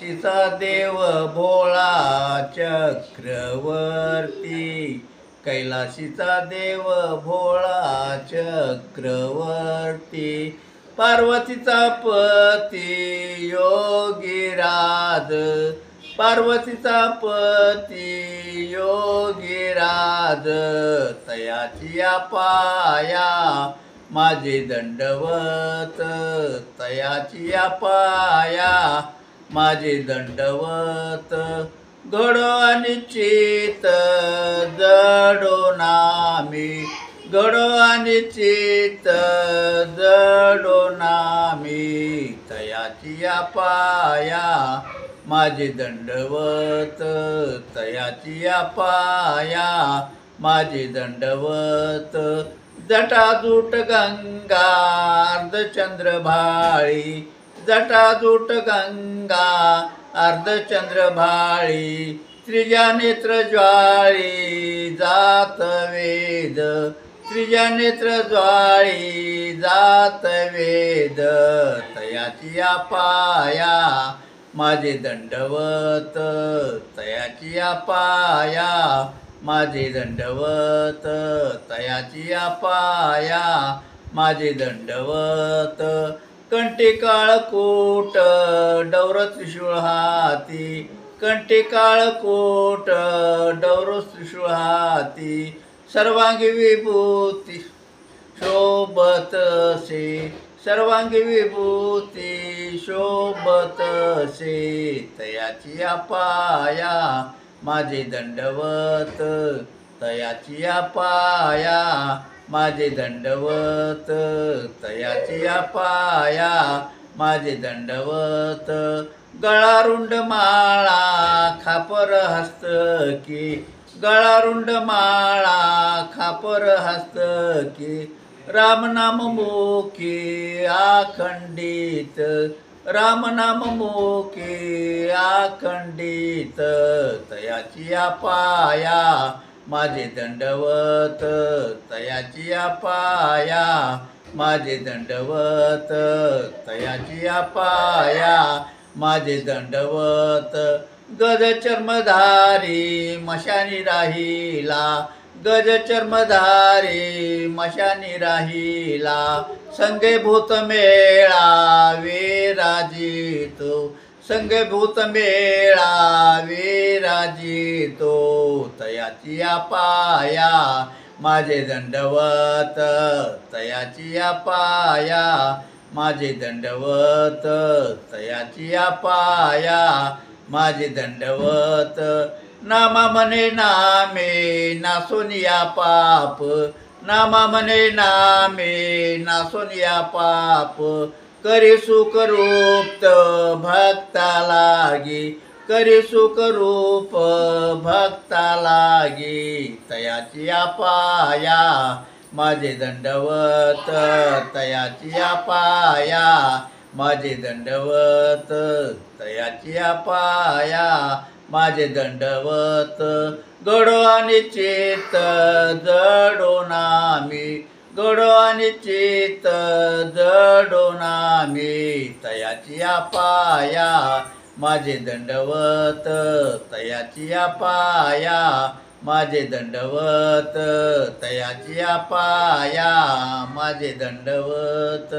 कैलाशीचा देव भोळा चक्रवर्ती, कैलाशीचा देव भोळा चक्रवर्ती, पार्वतीचा पती योगीराज, पार्वतीचा पती योगीराज, तयाची पाया माझे दंडवत, तयाची पाया माझे दंडवत, घडो आणि चित जडो नामी, घडो आणि चित जडो नामी, तयाची पाया माझे दंडवत, तयाची पाया माझे दंडवत, जटाजूट गंगा अर्धचंद्र भाळी, जटाजूट गंगा अर्धचंद्र भाळी, त्रिजा नेत्र ज्वाळी जात वेद, त्रिजा नेत्र ज्वाळी जात वेद, तयाची पाया माझे दंडवत, तयाची पाया माझे दंडवत, तयाची पाया माझे दंडवत, कंठी काळकूट डौर त्रिशूळ हाती, कंठी काळकूट डौर त्रिशूळ हाती, सर्वांगी विभूती शोभतसे, सर्वांगी विभूती शोभतसे, तयाची पाया माझे दंडवत, तयाची पाया माझे दंडवत, तयाची पाया माझे दंडवत, गळारुंड माळा खापर हस्तकी, गळारुंड माळा खापर हस्तकी, रामनाम मुखी अखंडित, रामनाम मुखी अखंडित, तयाची पाया माझे दंडवत, तयाची पाया माझे दंडवत, तयाची पाया माझे दंडवत, गज चर्मधारी मशानी राहिला, गज चर्मधारी मशानी राहिला, संगे भूत मेळा विराजितो, संगे भूत मेळा विराजितो, तयाची पाया माझे दंडवत, तयाची पाया माझे दंडवत, तयाची पाया माझे दंडवत, नामा मने नामे नासोनिया पाप, नामा मने नामे नासोनिया पाप, करी सुख रूप भक्ता लागी, करी सुख रूप भक्ता लागी, तयाची पाया माझे दंडवत, तयाची पाया माझे दंडवत, तयाची पाया माझे दंडवत, घडो आणि चित जडो नामी, घडो आणि चित जडो नामी, तयाची पाया माझे दंडवत, तयाची पाया माझे दंडवत, तयाची पाया माझे दंडवत.